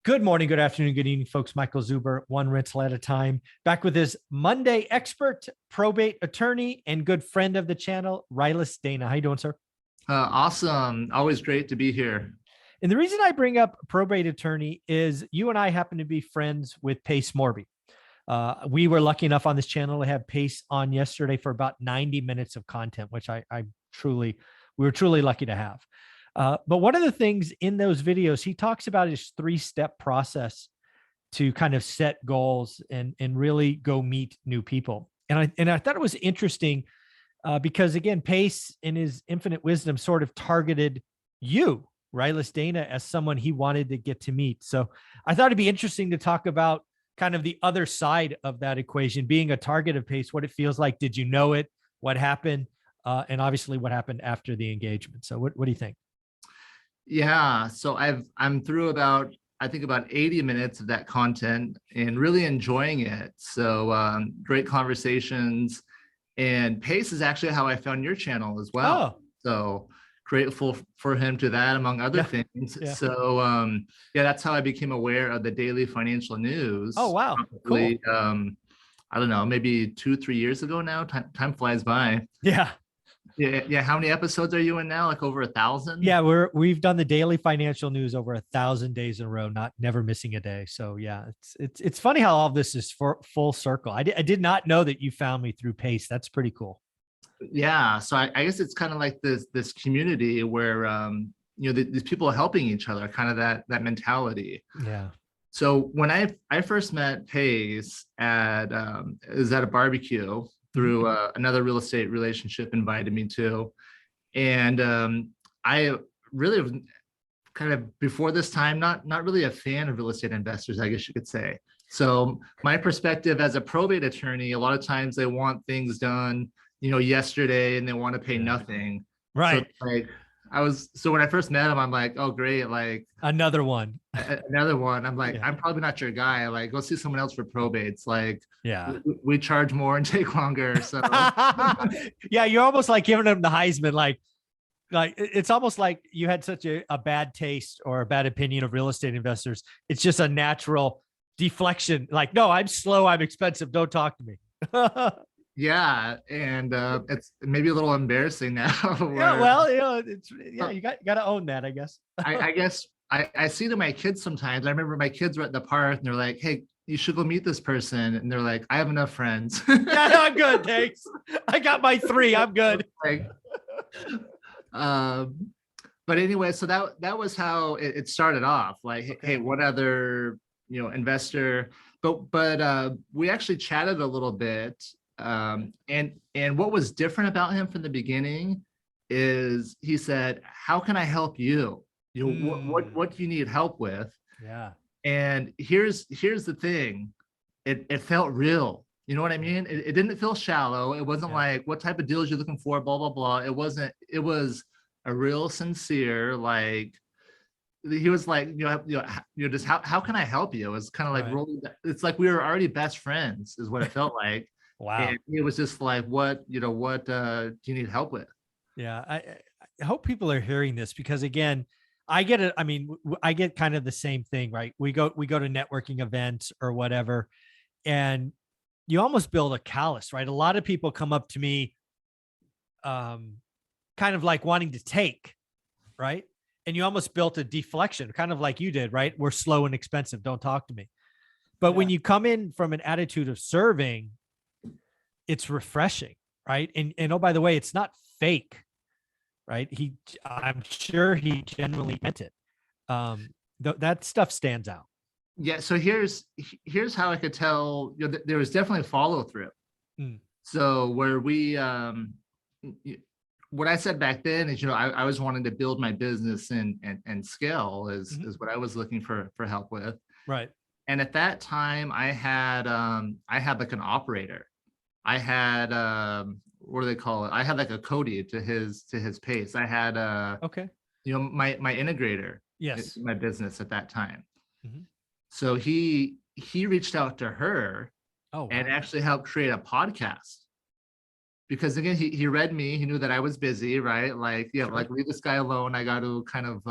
Good morning, good afternoon, good evening, folks. Michael Zuber, one rental at a time, back with his Monday expert, probate attorney, and good friend of the channel, Rylas Dana. How you doing, sir? Awesome. Always great to be here. And the reason I bring up probate attorney is you and I happen to be friends with Pace Morby. We were lucky enough on this channel to have Pace on yesterday for about 90 minutes of content, which we were truly lucky to have. But one of the things in those videos, he talks about his 3-step process to kind of set goals and really go meet new people. And I thought it was interesting because again, Pace in his infinite wisdom sort of targeted you, Rylas Dana, as someone he wanted to get to meet. So I thought it'd be interesting to talk about kind of the other side of that equation, being a target of Pace, what it feels like. Did you know it? What happened? And obviously what happened after the engagement. So what do you think? Yeah, so I'm through about 80 minutes of that content and really enjoying it. So great conversations, and Pace is actually how I found your channel as well. Oh. So grateful for him to that, among other things. Yeah. So yeah, that's how I became aware of the daily financial news. Oh, wow. Probably, cool. I don't know, maybe 2-3 years ago now. Time flies by. Yeah. Yeah. How many episodes are you in now? Like over 1,000? Yeah, we've done the daily financial news over 1,000 days in a row, never missing a day. So yeah, it's funny how all this is for full circle. I did not know that you found me through Pace. That's pretty cool. Yeah, so I guess it's kind of like this community where these people are helping each other, kind of that mentality. Yeah. So when I first met Pace at a barbecue through another real estate relationship invited me to. And I really kind of before this time, not really a fan of real estate investors, I guess you could say. So my perspective as a probate attorney, a lot of times they want things done, yesterday, and they want to pay nothing. Right. So when I first met him, I'm like, oh, great. Like another one. I'm like, I'm probably not your guy. Like, go see someone else for probates. Like, yeah, we charge more and take longer. So yeah, you're almost like giving them the Heisman. Like it's almost like you had such a bad taste or a bad opinion of real estate investors. It's just a natural deflection. Like, no, I'm slow. I'm expensive. Don't talk to me. Yeah, and it's maybe a little embarrassing now. Yeah, well, you got to own that, I guess. I guess I see to my kids sometimes. I remember my kids were at the park and they're like, "Hey, you should go meet this person," and they're like, "I have enough friends." Yeah, no, I'm good, thanks. I got my 3. I'm good. But anyway, so that was how it started off. Like, okay. Hey, what other investor? But we actually chatted a little bit. And what was different about him from the beginning is he said, how can I help you? What do you need help with? Yeah. And here's the thing. It felt real. You know what I mean? It didn't feel shallow. It wasn't like, what type of deals you're looking for, blah, blah, blah. It was a real sincere, like, he was like, just how can I help you? It's kind of like it's like we were already best friends is what it felt like. Wow. And it was just like, what do you need help with? Yeah. I hope people are hearing this because again, I get it. I mean, I get kind of the same thing, right? We go to networking events or whatever, and you almost build a callus, right? A lot of people come up to me, kind of like wanting to take, right? And you almost built a deflection, kind of like you did, right? We're slow and expensive. Don't talk to me. But when you come in from an attitude of serving, it's refreshing, right? And oh, by the way, it's not fake, right? I'm sure he genuinely meant it. That stuff stands out. Yeah. So here's how I could tell. There was definitely follow through. So where we, what I said back then is, I was wanting to build my business and scale is what I was looking for help with. Right. And at that time, I had like an operator. I had what do they call it? I had like a Cody to his Pace. I had my integrator. Yes. In my business at that time. So he reached out to her and actually helped create a podcast. Because again, he read me, he knew that I was busy, right? Like, like leave this guy alone. I got to kind of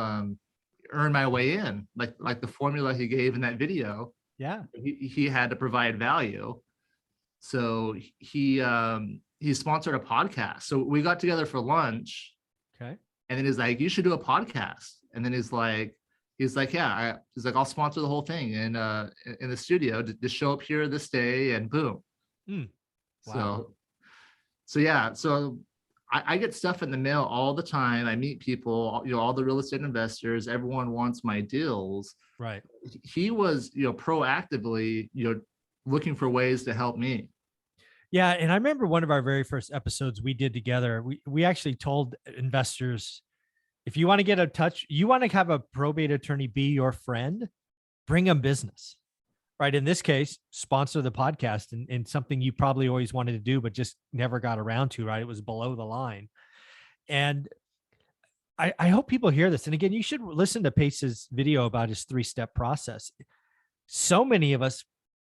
earn my way in, like the formula he gave in that video. Yeah. He had to provide value. So he sponsored a podcast. So we got together for lunch, Okay. and then he's like, you should do a podcast. And then he's like, yeah, he's like, I'll sponsor the whole thing in the studio, to show up here this day, and boom. Mm. Wow. So yeah, so I get stuff in the mail all the time. I meet people, all the real estate investors, everyone wants my deals. Right. He was, proactively, looking for ways to help me. Yeah. And I remember one of our very first episodes we did together, we actually told investors, if you want to get in touch, you want to have a probate attorney be your friend, bring them business. Right. In this case, sponsor the podcast, and something you probably always wanted to do, but just never got around to, right? It was below the line. And I hope people hear this. And again, you should listen to Pace's video about his 3-step process. So many of us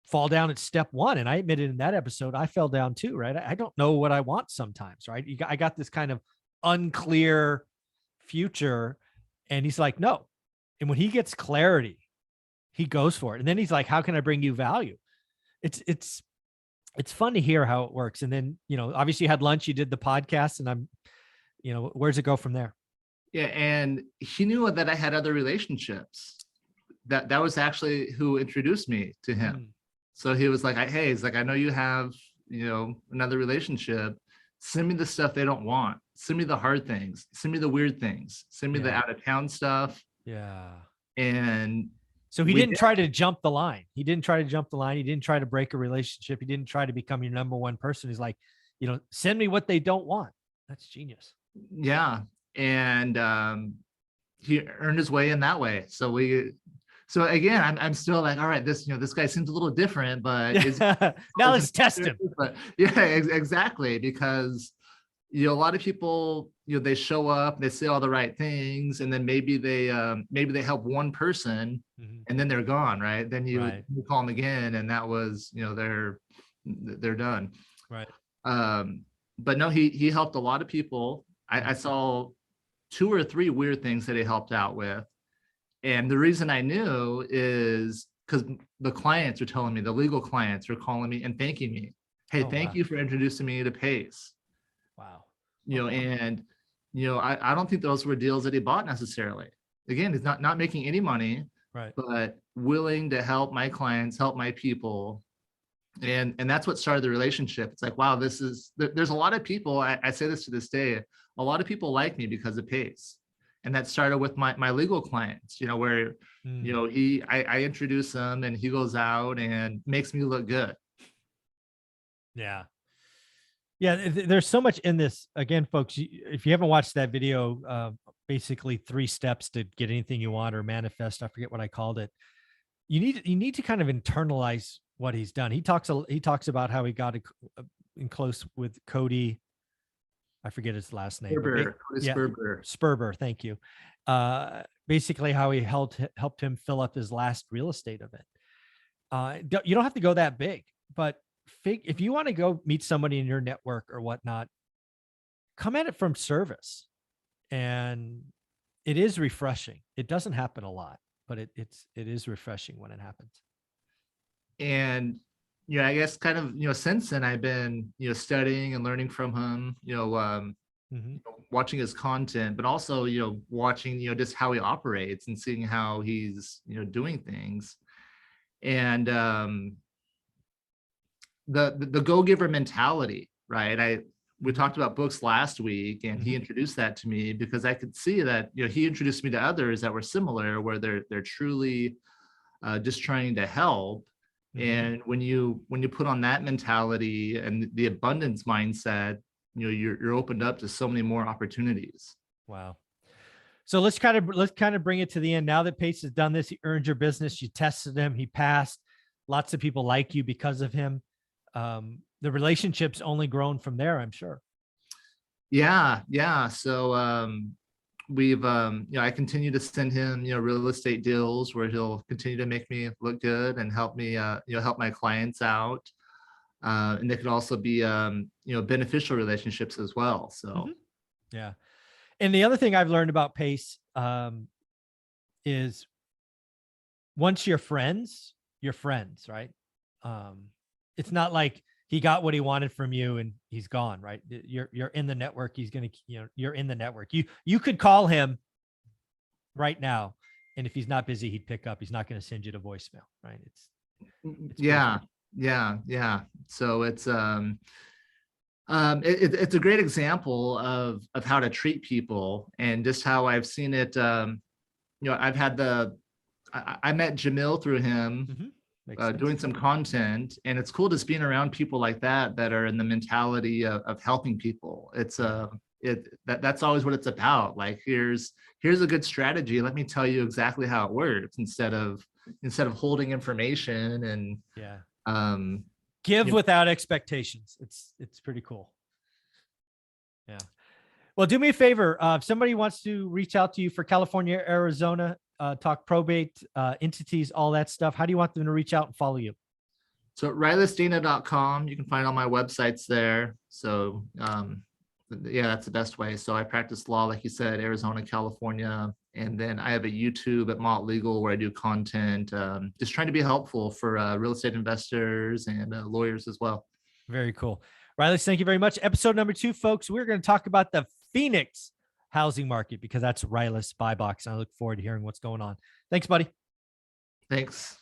fall down at step 1. And I admitted in that episode, I fell down too, right? I don't know what I want sometimes, right? I got this kind of unclear future. And he's like, no. And when he gets clarity, he goes for it. And then he's like, how can I bring you value? It's fun to hear how it works. And then, obviously you had lunch, you did the podcast, and where's it go from there? Yeah. And he knew that I had other relationships. That was actually who introduced me to him. So he was like, hey, he's like, I know you have, another relationship. Send me the stuff they don't want. Send me the hard things. Send me the weird things. Send me the out of town stuff. Yeah. And so he didn't try to jump the line. He didn't try to jump the line. He didn't try to break a relationship. He didn't try to become your number one person. He's like, send me what they don't want. That's genius. Yeah. And he earned his way in that way. So again, I'm still like, all right, this guy seems a little different, but now let's test him. But yeah, exactly. Because a lot of people, they show up, they say all the right things, and then maybe they help one person, and then they're gone, right? Then you call them again, and that was, they're done. Right. But no, he helped a lot of people. I saw 2 or 3 weird things that he helped out with. And the reason I knew is because the clients are telling me, the legal clients are calling me and thanking me. Hey, thank you for introducing me to Pace. Wow. And, I don't think those were deals that he bought necessarily. Again, he's not making any money, right, but willing to help my clients, help my people. And that's what started the relationship. It's like, wow, there's a lot of people, I say this to this day, a lot of people like me because of Pace. And that started with my legal clients, where, I introduce them and he goes out and makes me look good. Yeah. Yeah. There's so much in this. Again, folks, if you haven't watched that video, basically 3 steps to get anything you want or manifest, I forget what I called it. You need to kind of internalize what he's done. He talks about how he got in close with Cody. I forget his last name. Sperber. Thank you. Basically how he helped him fill up his last real estate event. You don't have to go that big, but if you want to go meet somebody in your network or whatnot, come at it from service. And it is refreshing. It doesn't happen a lot, but it is refreshing when it happens. And I guess kind of, since then I've been, studying and learning from him, watching his content, but also, watching, just how he operates and seeing how he's, doing things. And the go-giver mentality, right? We talked about books last week, and he introduced that to me because I could see that, he introduced me to others that were similar, where they're truly just trying to help. And when you put on that mentality and the abundance mindset, you're opened up to so many more opportunities. Wow. So let's kind of bring it to the end. Now that Pace has done this, he earned your business. You tested him. He passed. Lots of people like you because of him. The relationship's only grown from there, I'm sure. Yeah. So we've I continue to send him real estate deals where he'll continue to make me look good and help me help my clients out, and they could also be beneficial relationships as well. So yeah. And the other thing I've learned about Pace, is once you're friends, right? It's not like he got what he wanted from you and he's gone, right? You're in the network. He's going to, you're in the network. You could call him right now, and if he's not busy, he'd pick up. He's not going to send you to voicemail, right? It's Yeah, yeah. So it's it's a great example of how to treat people, and just how I've seen it. I've had I met Jamil through him, doing some content, and it's cool just being around people like that are in the mentality of helping people. It's that's always what it's about. Like, here's a good strategy. Let me tell you exactly how it works, instead of holding information and give without expectations. It's pretty cool. Yeah. Well, do me a favor. If somebody wants to reach out to you for California, Arizona, talk probate, entities, all that stuff, how do you want them to reach out and follow you? So rylasdana.com, you can find all my websites there. So yeah, that's the best way. So I practice law, like you said, Arizona, California, and then I have a YouTube at Mott Legal where I do content, just trying to be helpful for real estate investors and lawyers as well. Very cool. Riley, thank you very much. Episode number 2, folks, we're going to talk about the Phoenix housing market, because that's Riley's buy box. And I look forward to hearing what's going on. Thanks, buddy. Thanks.